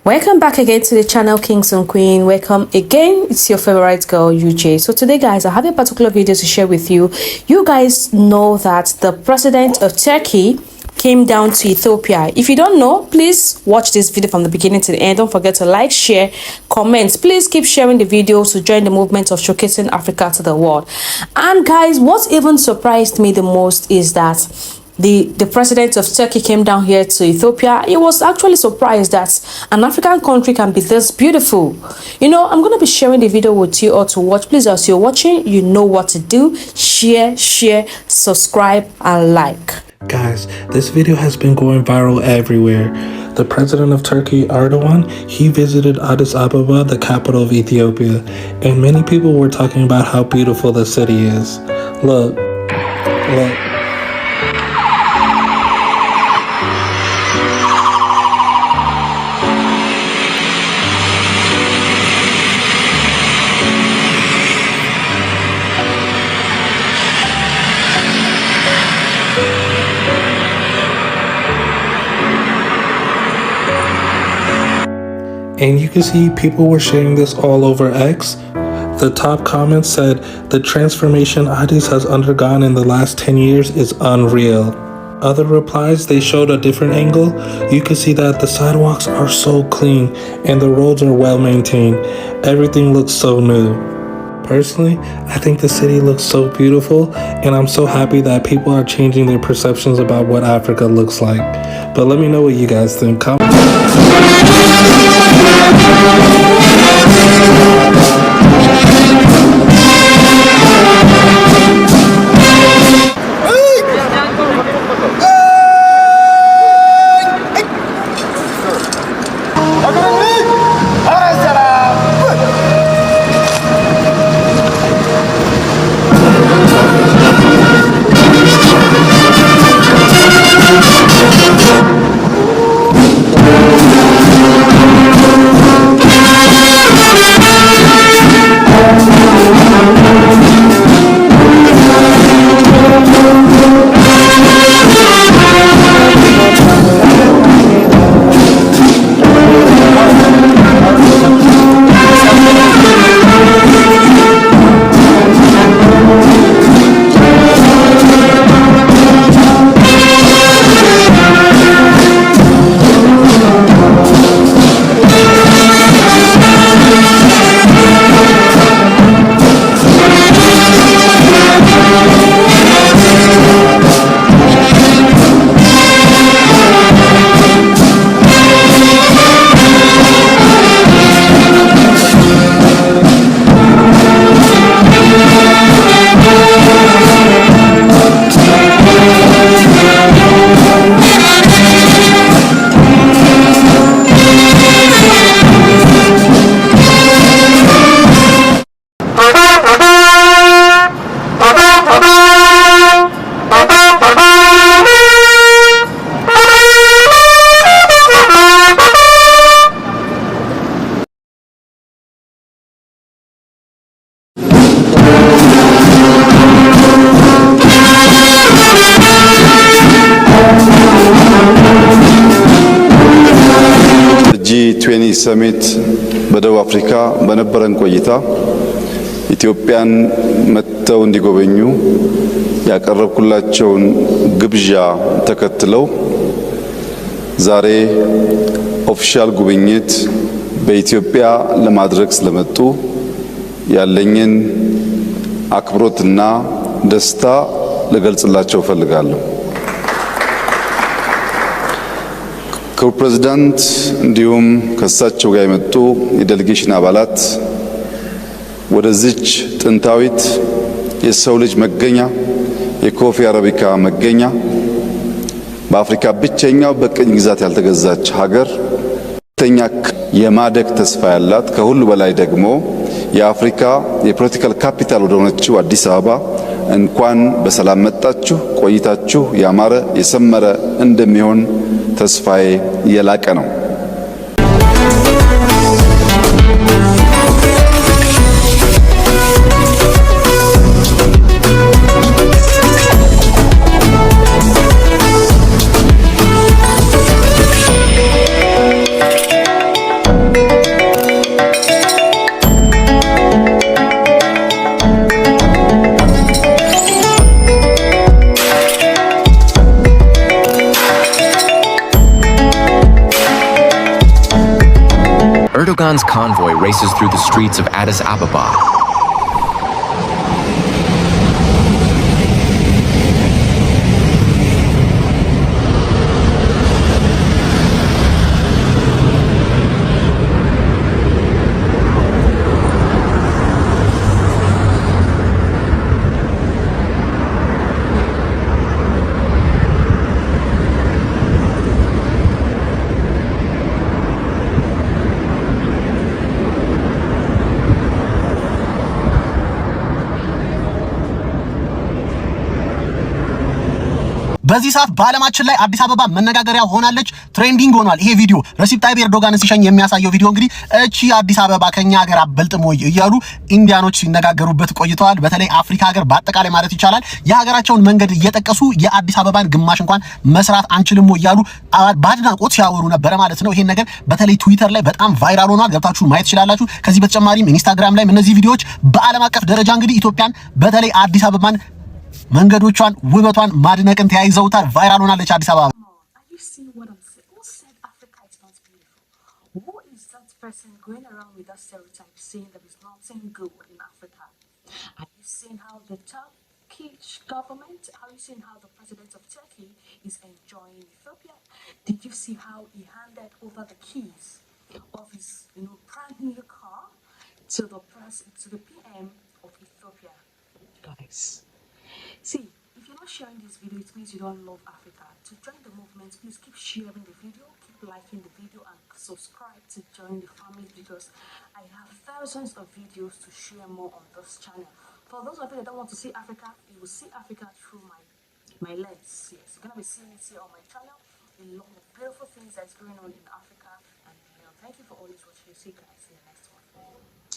Welcome back again to the channel Kings and Queen. Welcome again. It's your favorite girl UJ. So today guys, I have a particular video to share with you. You guys know that the president of Turkey came down to Ethiopia. If you don't know, please watch this video from the beginning to the end. Don't forget to like, share, comment. Please keep sharing the video to join the movement of showcasing Africa to the world. And guys, what even surprised me the most is that the president of Turkey came down here to Ethiopia. He was actually surprised that an African country can be this beautiful. You know, I'm going to be sharing the video with you all to watch. Please, as you're watching, you know what to do. Share, subscribe, and like. Guys, this video has been going viral everywhere. The president of Turkey, Erdogan, he visited Addis Ababa, the capital of Ethiopia, and many people were talking about how beautiful the city is. Look. And you can see people were sharing this all over X. The top comments said, the transformation Addis has undergone in the last 10 years is unreal. Other replies, they showed a different angle. You can see that the sidewalks are so clean and the roads are well maintained. Everything looks so new. Personally, I think the city looks so beautiful, and I'm so happy that people are changing their perceptions about what Africa looks like. But let me know what you guys think. G20 ሰሚት በደቡብ አፍሪካ በነበረን ቆይታ ኢትዮጵያን መጥተው እንዲጎበኙ ያቀረብኩላቸውን ግብዣ ተከትለው ዛሬ ኦፊሻል ጉብኝት በኢትዮጵያ ለማድረግ ስለመጡ ያለኝን አክብሮትና ደስታ ልገልጽላቸው ፈልጋለሁ። ክቡር ፕሬዝዳንት እንዲሁም ከሳቸው ጋር የመጡ የዴሌጌሽን አባላት ወደዚች ጥንታዊት የሰው ልጅ መገኛ የኮፊ አረቢካ መገኛ በአፍሪካ ብቸኛው በቅኝ ግዛት ያልተገዛች ሀገር ተኛ የማደግ ተስፋ ያላት ከሁሉ በላይ ደግሞ የአፍሪካ የፖለቲካል ካፒታል ወደ ሆነችው አዲስ አበባ እንኳን በሰላም መጣችሁ። ቆይታችሁ ያማረ የሰመረ እንደሚሆን ተስፋዬ የላቀ ነው። Erdogan's convoy races through the streets of Addis Ababa. በዚህ ሰዓት በዓለማችን ላይ አዲስ አበባ መነጋገሪያ ሆናለች። ትሬንዲንግ ሆኗል ይሄ ቪዲዮ። ረሲፕ ታይብ ኤርዶጋንን ሲሸኝ የሚያሳየው ቪዲዮ እንግዲህ እቺ አዲስ አበባ ከኛ ሀገር አበልጥም ወይ እያሉ ኢንዲያኖች ሲነጋገሩበት ቆይተዋል። በተለይ አፍሪካ ሀገር በአጠቃላይ ማለት ይቻላል የሀገራቸውን መንገድ እየጠቀሱ የአዲስ አበባን ግማሽ እንኳን መስራት አንችልም ወይ እያሉ በአድናቆት ሲያወሩ ነበረ ማለት ነው። ይሄን ነገር በተለይ ትዊተር ላይ በጣም ቫይራል ሆኗል። ገብታችሁ ማየት ትችላላችሁ። ከዚህ በተጨማሪም ኢንስታግራም ላይ እነዚህ ቪዲዮዎች በዓለም አቀፍ ደረጃ እንግዲህ ኢትዮጵያን በተለይ አዲስ አበባን መንገዶቿን ውበቷን ማድነቅን ተያይዘውታል። ቫይራል ሆናለች አዲስ አበባ። Person going around with that stereotype saying there is nothing good in Africa. Are you seeing how the Turkish government, are you seeing how the president of Turkey is enjoying Ethiopia? Did you see how he handed over the keys of his brand new car to the PM of Ethiopia? Guys, see, if you're not sharing this video, it means you don't love Africa. To join the movement, please keep sharing the video, keep liking the video, and subscribe to join the family because I have thousands of videos to share more on this channel. For those of you that don't want to see Africa, you will see Africa through my lens. Yes, you're gonna be seeing it here on my channel. A lot of beautiful things that's going on in Africa and beyond. Thank you for always watching. See you guys in the next one.